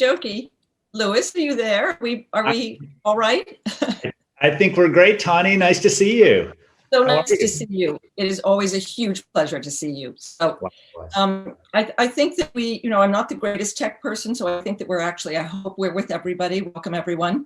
dokie. Louis, are you there? Are we all right? I think we're great, Tonne. Nice to see you. So nice to see you. It is always a huge pleasure to see you. So I think that I'm not the greatest tech person, so I think that I hope we're with everybody. Welcome, everyone.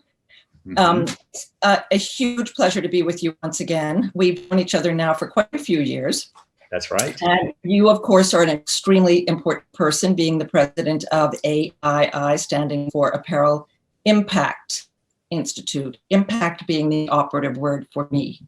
It's a huge pleasure to be with you once again. We've known each other now for quite a few years. That's right. And you, of course, are an extremely important person, being the president of AII, standing for Apparel Impact Institute, impact being the operative word for me.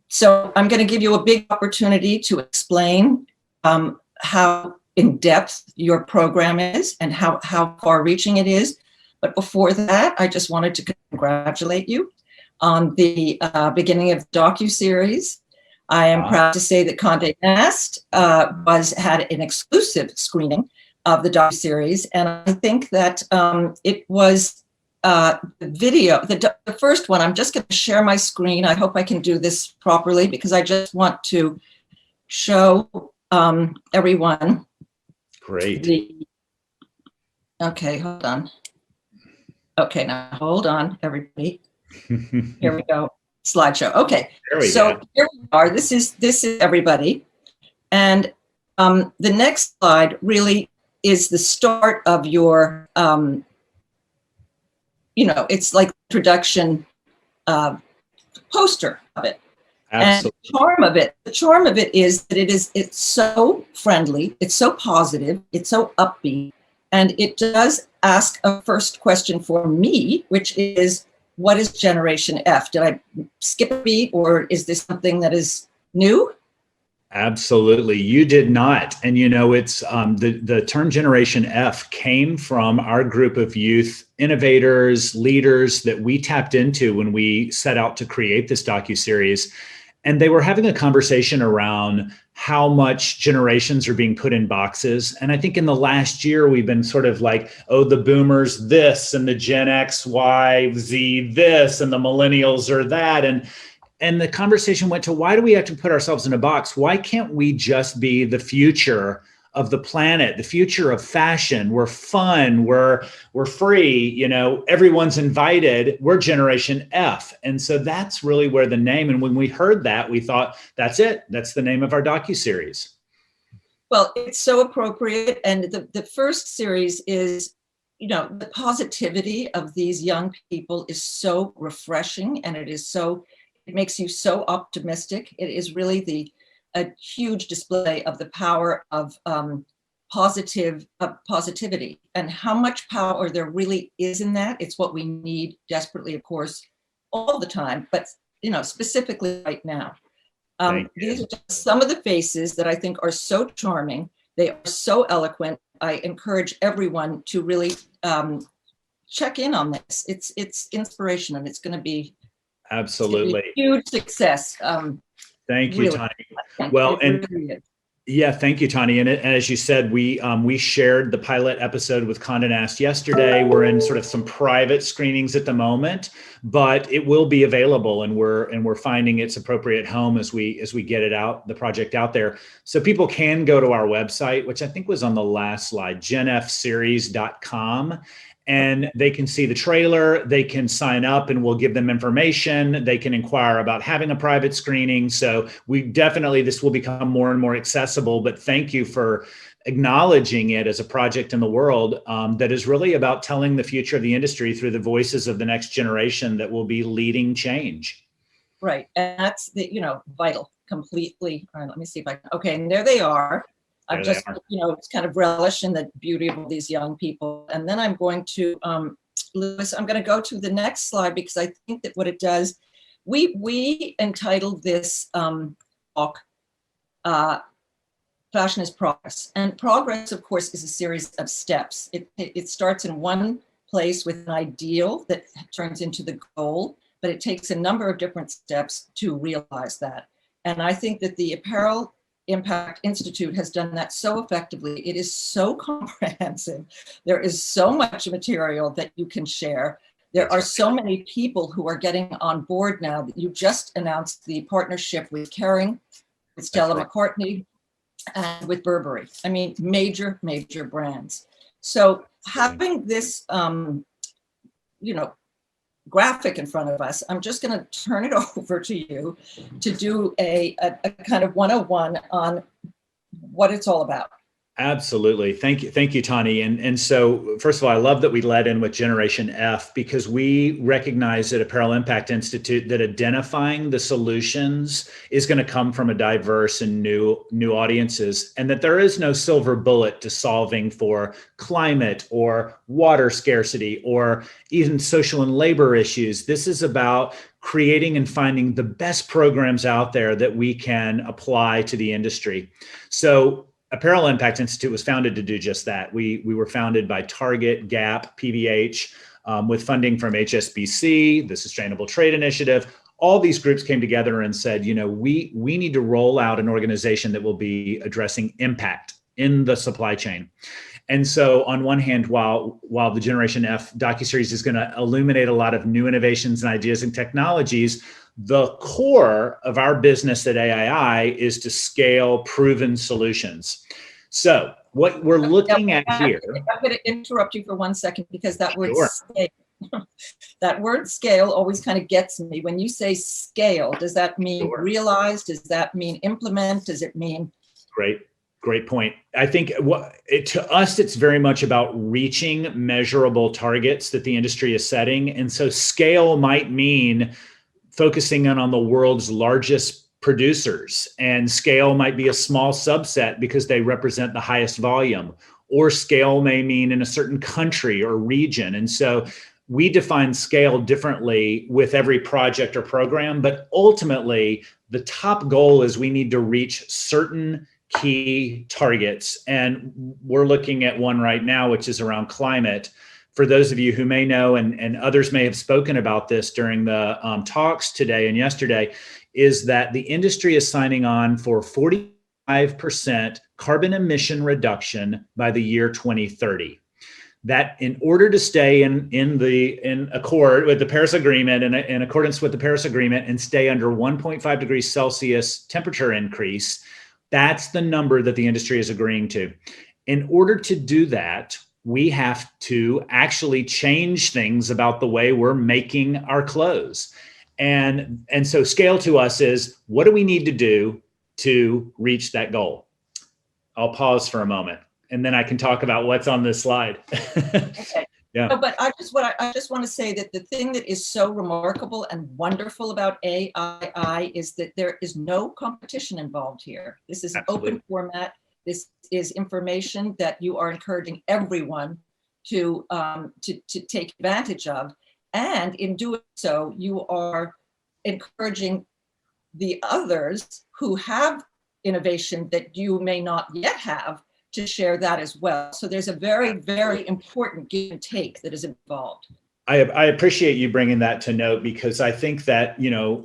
So I'm going to give you a big opportunity to explain how in-depth your program is and how far-reaching it is. But before that, I just wanted to congratulate you on the beginning of the docuseries. I am proud to say that Condé Nast had an exclusive screening of the docuseries, and I think that it was the video, the first one. I'm just going to share my screen. I hope I can do this properly because I just want to show everyone. Great. Okay, hold on. Okay, now hold on, everybody. Here we go. Slideshow. Okay, so here we are. This is everybody, and the next slide really is the start of your. It's like introduction poster of it. Absolutely. And the charm of it is that it's so friendly, it's so positive, it's so upbeat, and it does ask a first question for me, which is, what is Generation F? Did I skip a beat, or is this something that is new? Absolutely, you did not. And it's the term Generation F came from our group of youth innovators, leaders that we tapped into when we set out to create this docuseries. And they were having a conversation around how much generations are being put in boxes. And I think in the last year, we've been sort of like, oh, the boomers this, and the Gen X, Y, Z this, and the millennials are that. And the conversation went to, why do we have to put ourselves in a box? Why can't we just be the future of the planet, the future of fashion? We're fun, we're free, everyone's invited. We're Generation F. And so that's really where the name, and when we heard that, we thought, that's it. That's the name of our docuseries. Well, it's so appropriate. And the first series is, the positivity of these young people is so refreshing, and it makes you so optimistic. It is really a huge display of the power of positivity, and how much power there really is in that. It's what we need desperately, of course, all the time, but specifically right now. These are just some of the faces that I think are so charming. They are so eloquent. I encourage everyone to really check in on this. It's inspiration, and it's going to be absolutely a huge success. Thank you, Tonne. Well, and yeah, thank you, Tonne. And as you said, we shared the pilot episode with Condé Nast yesterday. We're in sort of some private screenings at the moment, but it will be available, and we're finding its appropriate home as we get it out, the project out there. So people can go to our website, which I think was on the last slide, genfseries.com. And they can see the trailer, they can sign up, and we'll give them information. They can inquire about having a private screening. So this will become more and more accessible, but thank you for acknowledging it as a project in the world that is really about telling the future of the industry through the voices of the next generation that will be leading change. Right, and that's vital, completely. All right, let me see if I can, okay, and there they are. I'm just, it's kind of relish in the beauty of these young people. And then I'm going to, Louis, I'm going to go to the next slide, because I think that what it does, we entitled this talk, Fashion is Progress. And progress, of course, is a series of steps. It starts in one place with an ideal that turns into the goal, but it takes a number of different steps to realize that. And I think that the Apparel Impact Institute has done that so effectively. It is so comprehensive. There is so much material that you can share. There are so many people who are getting on board now. That you just announced the partnership with Kering, with Stella McCartney, and with Burberry. I mean, major, major brands. So having this, graphic in front of us, I'm just going to turn it over to you to do a kind of 101 on what it's all about. Absolutely. Thank you, Tani. And so, first of all, I love that we led in with Generation F, because we recognize at Apparel Impact Institute that identifying the solutions is going to come from a diverse and new audiences, and that there is no silver bullet to solving for climate or water scarcity or even social and labor issues. This is about creating and finding the best programs out there that we can apply to the industry. So Apparel Impact Institute was founded to do just that. We were founded by Target, Gap, PVH, with funding from HSBC, the Sustainable Trade Initiative. All these groups came together and said, we need to roll out an organization that will be addressing impact in the supply chain. And so on one hand, while the Generation F docuseries is going to illuminate a lot of new innovations and ideas and technologies, the core of our business at AII is to scale proven solutions. So what we're looking at here. I'm going to interrupt you for 1 second, because that word Sure. scale, that word scale always kind of gets me. When you say scale, does that mean Sure. realize? Does that mean implement? Does it mean? Great point. I think to us, it's very much about reaching measurable targets that the industry is setting. And so scale might mean focusing on the world's largest producers, and scale might be a small subset because they represent the highest volume, or scale may mean in a certain country or region. And so we define scale differently with every project or program, but ultimately the top goal is we need to reach certain key targets. And we're looking at one right now, which is around climate. For those of you who may know, and others may have spoken about this during the talks today and yesterday, is that the industry is signing on for 45% carbon emission reduction by the year 2030. That in order to stay in accord with the Paris Agreement and in accordance with the Paris Agreement and stay under 1.5 degrees Celsius temperature increase, that's the number that the industry is agreeing to. In order to do that, we have to actually change things about the way we're making our clothes. And so scale to us is, what do we need to do to reach that goal? I'll pause for a moment, and then I can talk about what's on this slide. Okay. Yeah. No, but I just want to say that the thing that is so remarkable and wonderful about AII is that there is no competition involved here. This is an open format. This is information that you are encouraging everyone to take advantage of. And in doing so, you are encouraging the others who have innovation that you may not yet have to share that as well. So there's a very, very important give and take that is involved. I appreciate you bringing that to note, because I think that,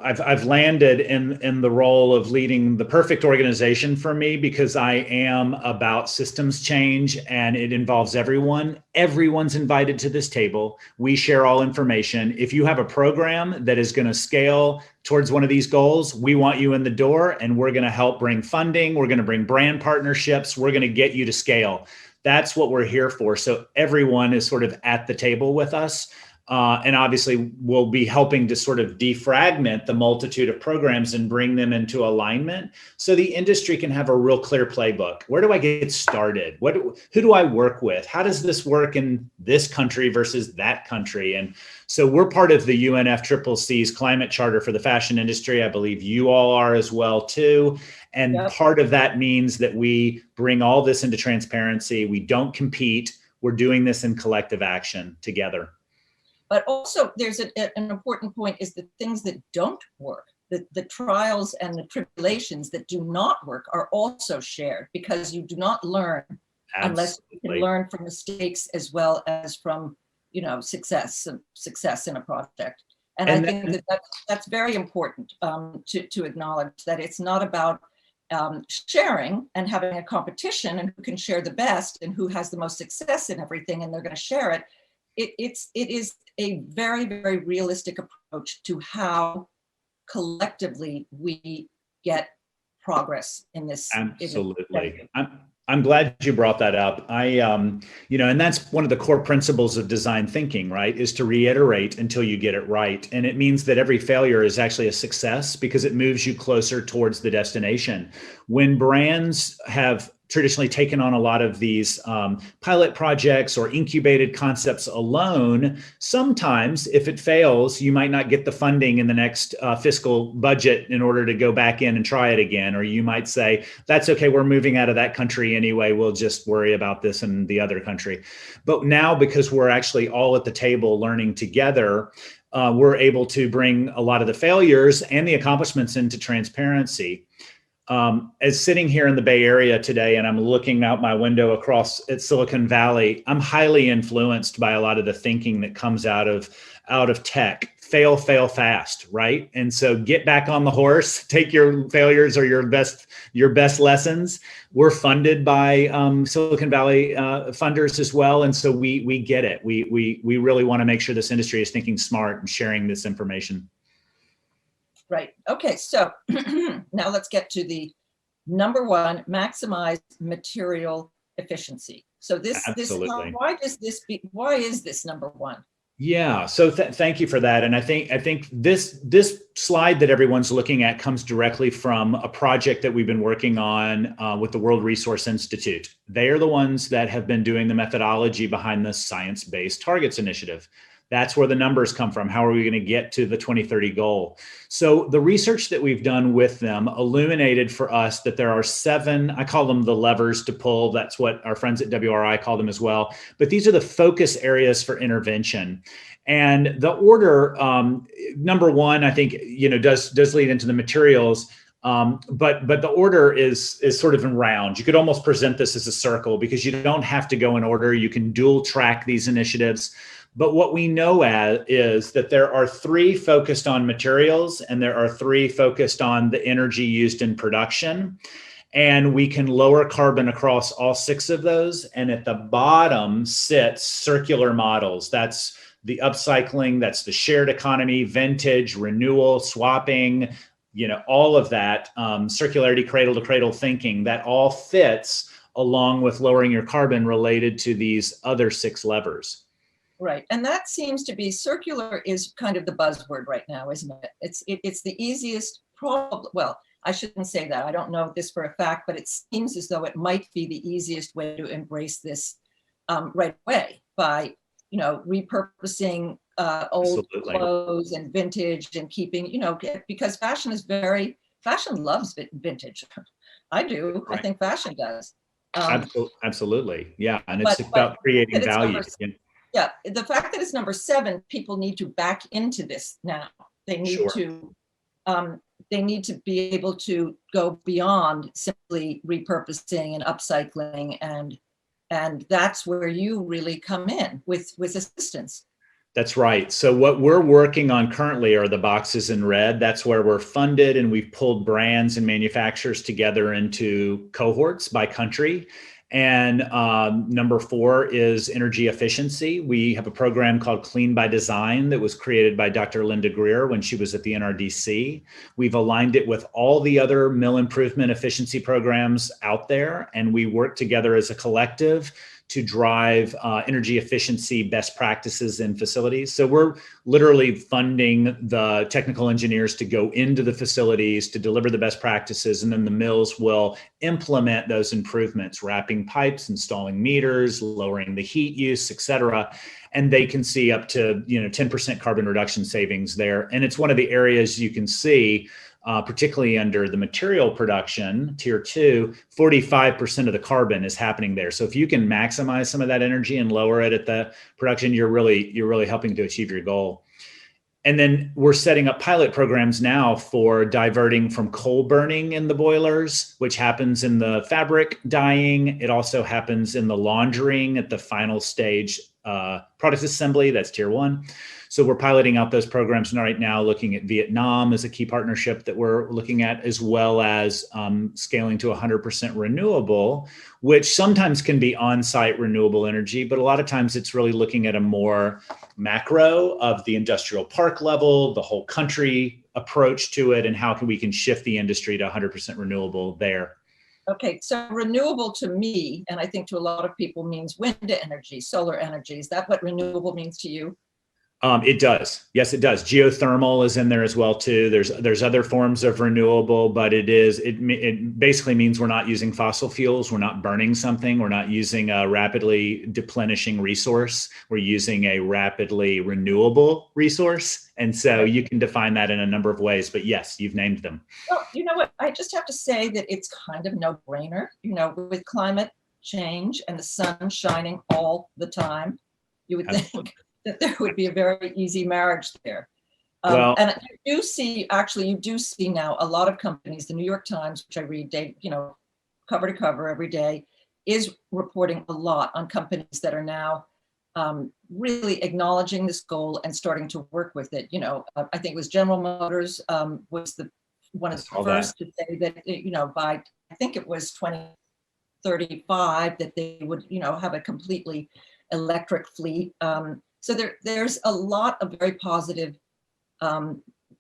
I've landed in the role of leading the perfect organization for me, because I am about systems change and it involves everyone. Everyone's invited to this table. We share all information. If you have a program that is going to scale towards one of these goals, we want you in the door, and we're going to help bring funding. We're going to bring brand partnerships. We're going to get you to scale. That's what we're here for. So everyone is sort of at the table with us. And obviously we'll be helping to sort of defragment the multitude of programs and bring them into alignment, so the industry can have a real clear playbook. Where do I get started? Who do I work with? How does this work in this country versus that country? And so we're part of the UNFCCC's climate charter for the fashion industry. I believe you all are as well too. And Yep. Part of that means that we bring all this into transparency. We don't compete. We're doing this in collective action together. But also there's an important point, is the things that don't work, the trials and the tribulations that do not work are also shared, because you do not learn unless you can learn from mistakes as well as from, success in a project. And I think that's very important to acknowledge, that it's not about sharing and having a competition and who can share the best and who has the most success in everything and they're going to share it. It is a very, very realistic approach to how collectively we get progress in this. Absolutely. I'm glad you brought that up. And that's one of the core principles of design thinking, right? Is to reiterate until you get it right. And it means that every failure is actually a success because it moves you closer towards the destination. When brands have traditionally taken on a lot of these pilot projects or incubated concepts alone, sometimes if it fails, you might not get the funding in the next fiscal budget in order to go back in and try it again. Or you might say, that's okay, we're moving out of that country anyway, we'll just worry about this in the other country. But now, because we're actually all at the table learning together, we're able to bring a lot of the failures and the accomplishments into transparency. As sitting here in the Bay Area today, and I'm looking out my window across at Silicon Valley, I'm highly influenced by a lot of the thinking that comes out of tech. Fail fast, right? And so get back on the horse, take your failures or your best lessons. We're funded by Silicon Valley funders as well. And so we get it. We really want to make sure this industry is thinking smart and sharing this information. Right. Okay. So now let's get to the number one: maximize material efficiency. So why is this number one? Yeah. So thank you for that. And I think this slide that everyone's looking at comes directly from a project that we've been working on with the World Resource Institute. They are the ones that have been doing the methodology behind the Science-Based Targets Initiative. That's where the numbers come from. How are we going to get to the 2030 goal? So the research that we've done with them illuminated for us that there are 7, I call them the levers to pull. That's what our friends at WRI call them as well. But these are the focus areas for intervention. And the order, number one, I think, does lead into the materials. But the order is sort of in round. You could almost present this as a circle because you don't have to go in order. You can dual track these initiatives. But what we know is that there are 3 focused on materials and there are 3 focused on the energy used in production. And we can lower carbon across all 6 of those. And at the bottom sits circular models. That's the upcycling, that's the shared economy, vintage, renewal, swapping, all of that, circularity, cradle to cradle thinking, that all fits along with lowering your carbon related to these other 6 levers. Right. And that seems to be, circular is kind of the buzzword right now, isn't it? It's the easiest problem. Well, I shouldn't say that. I don't know this for a fact, but it seems as though it might be the easiest way to embrace this right away by, repurposing old Absolutely. clothes and vintage and keeping, because fashion loves vintage. I do. Right. I think fashion does. Absolutely. Yeah. And it's about creating value. Yeah, the fact that it's number 7, people need to back into this now. They need to be able to go beyond simply repurposing and upcycling, and that's where you really come in with assistance. That's right. So what we're working on currently are the boxes in red. That's where we're funded, and we've pulled brands and manufacturers together into cohorts by country. And number 4 is energy efficiency. We have a program called Clean by Design that was created by Dr. Linda Greer when she was at the NRDC. We've aligned it with all the other mill improvement efficiency programs out there, and we work together as a collective to drive energy efficiency best practices in facilities. So we're literally funding the technical engineers to go into the facilities to deliver the best practices, and then the mills will implement those improvements, wrapping pipes, installing meters, lowering the heat use, et cetera. And they can see up to 10% carbon reduction savings there. And it's one of the areas you can see, particularly under the material production, tier 2, 45% of the carbon is happening there. So if you can maximize some of that energy and lower it at the production, you're really helping to achieve your goal. And then we're setting up pilot programs now for diverting from coal burning in the boilers, which happens in the fabric dyeing. It also happens in the laundering at the final stage product assembly. That's tier 1. So we're piloting out those programs right now, looking at Vietnam as a key partnership that we're looking at, as well as scaling to 100% renewable, which sometimes can be on-site renewable energy, but a lot of times it's really looking at a more macro of the industrial park level, the whole country approach to it, and how we can shift the industry to 100% renewable there. Okay, so renewable to me, and I think to a lot of people, means wind energy, solar energy. Is that what renewable means to you? It does. Yes, it does. Geothermal is in there as well too. There's other forms of renewable, but it basically means we're not using fossil fuels. We're not burning something. We're not using a rapidly deplenishing resource. We're using a rapidly renewable resource. And so you can define that in a number of ways, but yes, you've named them. Well, you know what? I just have to say that it's kind of no-brainer, with climate change and the sun shining all the time, you would think that there would be a very easy marriage there. And you do see now a lot of companies, the New York Times, which I read cover to cover every day, is reporting a lot on companies that are now really acknowledging this goal and starting to work with it. I think it was General Motors was one of the first to say that, by, I think it was 2035, that they would, have a completely electric fleet. So there's a lot of very positive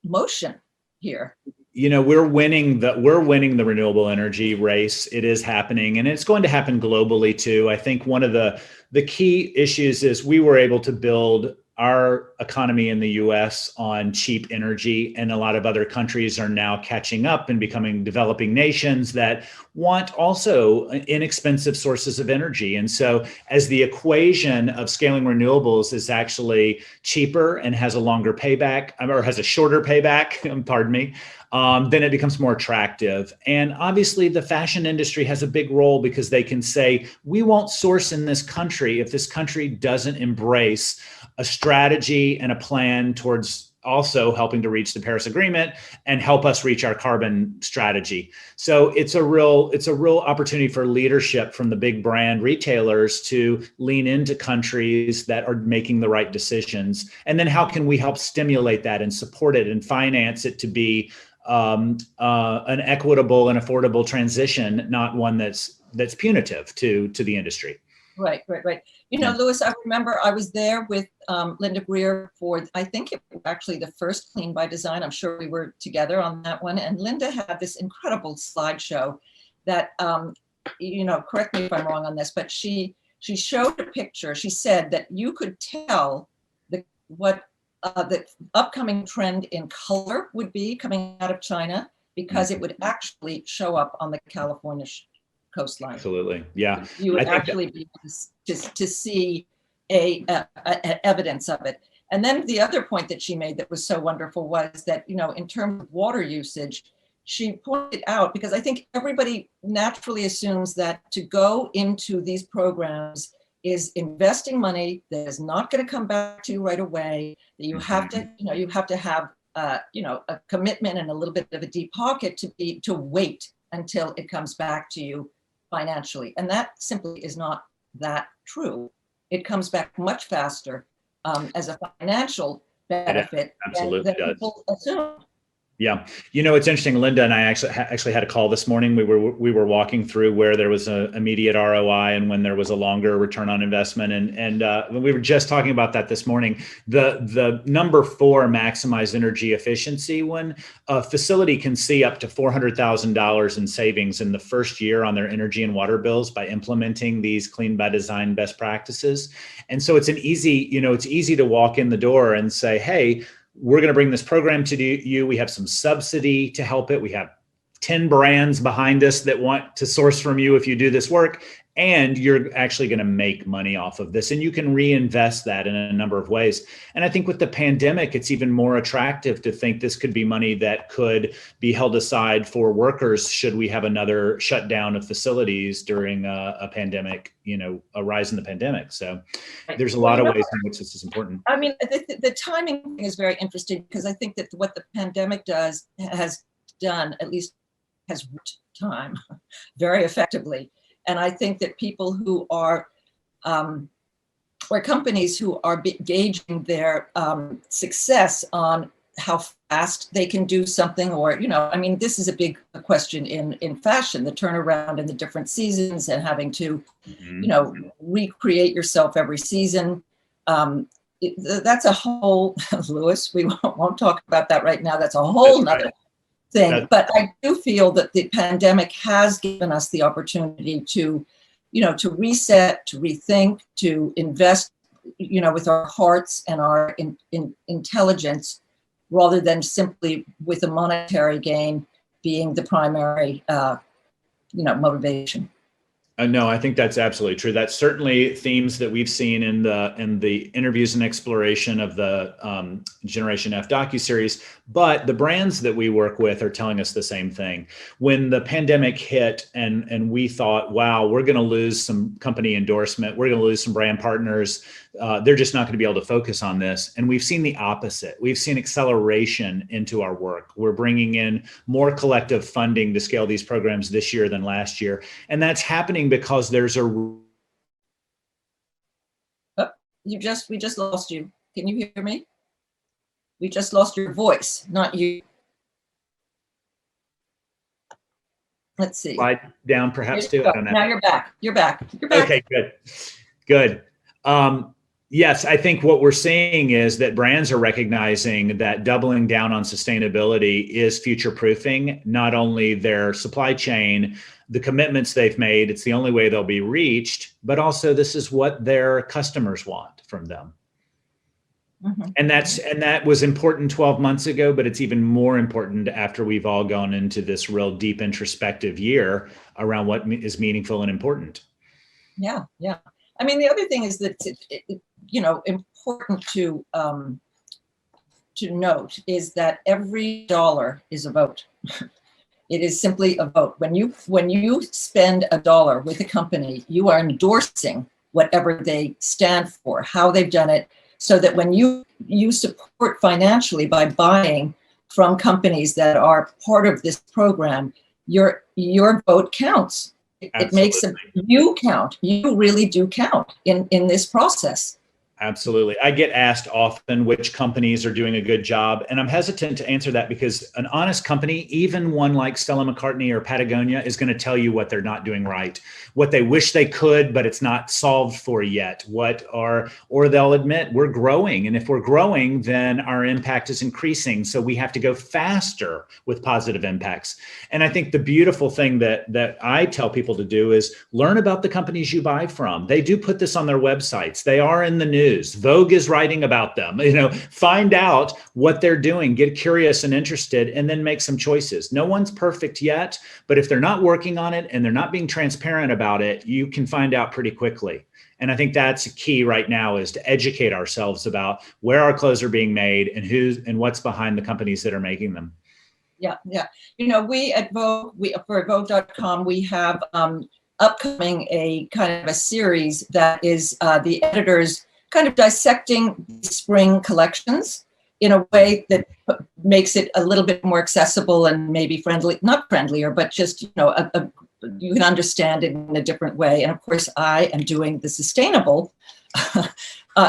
motion here. We're winning the renewable energy race. It is happening, and it's going to happen globally too. I think one of the key issues is we were able to build our economy in the US on cheap energy, and a lot of other countries are now catching up and becoming developing nations that want also inexpensive sources of energy. And so as the equation of scaling renewables is actually cheaper and has a longer payback, or has a shorter payback, pardon me, then it becomes more attractive. And obviously the fashion industry has a big role, because they can say, we won't source in this country if this country doesn't embrace a strategy and a plan towards also helping to reach the Paris Agreement and help us reach our carbon strategy. So it's a real opportunity for leadership from the big brand retailers to lean into countries that are making the right decisions. And then how can we help stimulate that and support it and finance it to be an equitable and affordable transition, not one that's punitive to the industry. Right. Louis, I remember I was there with Linda Greer for, I think it was actually the first Clean by Design. I'm sure we were together on that one. And Linda had this incredible slideshow that, correct me if I'm wrong on this, but she showed a picture. She said that you could tell what the upcoming trend in color would be coming out of China, because it would actually show up on the California coastline. Absolutely. Yeah. You would actually be able to see a evidence of it. And then the other point that she made that was so wonderful was that, in terms of water usage, she pointed out, because I think everybody naturally assumes that to go into these programs is investing money that is not going to come back to you right away, that you have to, you have to have, a commitment and a little bit of a deep pocket to wait until it comes back to you financially. And that simply is not that true. It comes back much faster as a financial benefit than people assume. Yeah. It's interesting. Linda and I actually had a call this morning. We were walking through where there was an immediate ROI and when there was a longer return on investment. And we were just talking about that this morning. The number 4, maximize energy efficiency. When a facility can see up to $400,000 in savings in the first year on their energy and water bills by implementing these Clean by Design best practices. And so it's it's easy to walk in the door and say, hey, we're going to bring this program to you. We have some subsidy to help it. We have 10 brands behind us that want to source from you if you do this work, and you're actually going to make money off of this, and you can reinvest that in a number of ways. And I think with the pandemic, it's even more attractive to think this could be money that could be held aside for workers should we have another shutdown of facilities during a pandemic, a rise in the pandemic. So there's a lot of ways in which this is important. I mean, the timing thing is very interesting, because I think that what the pandemic has done, at least has worked time very effectively. And I think that people who are, or companies who are gauging their success on how fast they can do something, or, this is a big question in fashion, the turnaround in the different seasons and having to, recreate yourself every season. That's a whole, Louis, we won't talk about that right now. That's a whole nother thing. But I do feel that the pandemic has given us the opportunity to, to reset, to rethink, to invest, with our hearts and our intelligence, rather than simply with a monetary gain being the primary, motivation. No, I think that's absolutely true. That's certainly themes that we've seen in the interviews and exploration of the Generation F docuseries. But the brands that we work with are telling us the same thing. When the pandemic hit and we thought, wow, we're going to lose some company endorsement, we're going to lose some brand partners, they're just not going to be able to focus on this. And we've seen the opposite. We've seen acceleration into our work. We're bringing in more collective funding to scale these programs this year than last year. And that's happening because there's a... Oh, we just lost you. Can you hear me? We just lost your voice, not you. Let's see. Slide down perhaps too. I don't know. Now you're back. You're back. You're back. Okay, good. Yes, I think what we're seeing is that brands are recognizing that doubling down on sustainability is future-proofing not only their supply chain, the commitments they've made, it's the only way they'll be reached, but also this is what their customers want from them. Mm-hmm. And that was important 12 months ago, but it's even more important after we've all gone into this real deep introspective year around what is meaningful and important. Yeah. I mean, the other thing is that important to note is that every dollar is a vote. It is simply a vote. When you spend a dollar with a company, you are endorsing whatever they stand for, how they've done it, so that when you support financially by buying from companies that are part of this program, your vote counts. It makes you count. You really do count in this process. Absolutely. I get asked often which companies are doing a good job, and I'm hesitant to answer that because an honest company, even one like Stella McCartney or Patagonia, is going to tell you what they're not doing right, what they wish they could, but it's not solved for yet, or they'll admit we're growing. And if we're growing, then our impact is increasing. So we have to go faster with positive impacts. And I think the beautiful thing that I tell people to do is learn about the companies you buy from. They do put this on their websites. They are in the news. Vogue is writing about them. Find out what they're doing, get curious and interested, and then make some choices. No one's perfect yet, but if they're not working on it and they're not being transparent about it, you can find out pretty quickly. And I think that's key right now, is to educate ourselves about where our clothes are being made and who's and what's behind the companies that are making them. Yeah. We at Vogue, for Vogue.com, we have upcoming a kind of a series that is the editors kind of dissecting spring collections in a way that makes it a little bit more accessible and maybe friendly, not friendlier, but just, you can understand it in a different way. And of course, I am doing the sustainable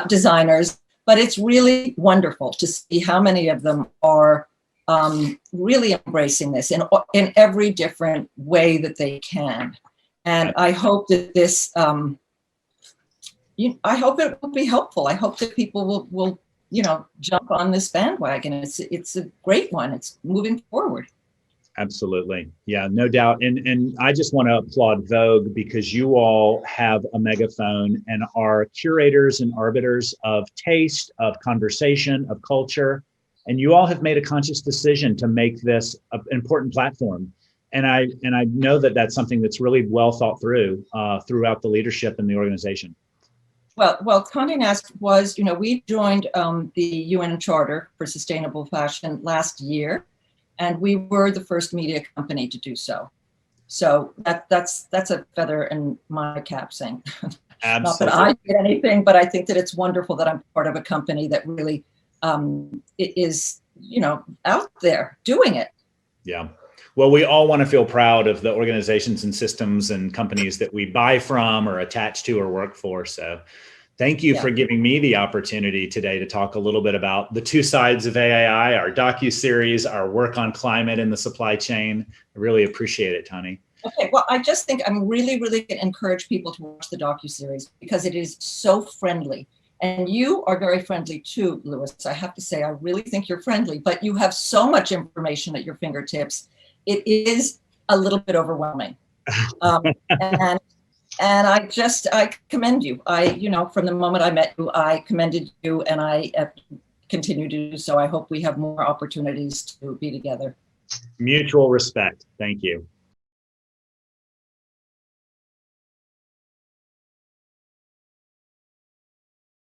designers, but it's really wonderful to see how many of them are really embracing this in every different way that they can. And I hope that this, I hope it will be helpful. I hope that people will jump on this bandwagon. It's a great one. It's moving forward. Absolutely. Yeah, no doubt. And I just want to applaud Vogue because you all have a megaphone and are curators and arbiters of taste, of conversation, of culture. And you all have made a conscious decision to make this an important platform. And I know that that's something that's really well thought through throughout the leadership in the organization. Well, Condé Nast was, we joined the UN Charter for Sustainable Fashion last year, and we were the first media company to do so. So that's a feather in my cap, saying. Not that I did anything, but I think that it's wonderful that I'm part of a company that really is, out there doing it. Yeah. Well, we all want to feel proud of the organizations and systems and companies that we buy from or attach to or work for. So thank you for giving me the opportunity today to talk a little bit about the two sides of AII, our docuseries, our work on climate in the supply chain. I really appreciate it, Tonne. Okay, well, I just think I'm really, really going to encourage people to watch the docuseries because it is so friendly And you are very friendly too, Louis. I have to say, I really think you're friendly, but you have so much information at your fingertips. It is a little bit overwhelming. And I commend you. From the moment I met you, I commended you, and I continue to do so. I hope we have more opportunities to be together. Mutual respect. Thank you.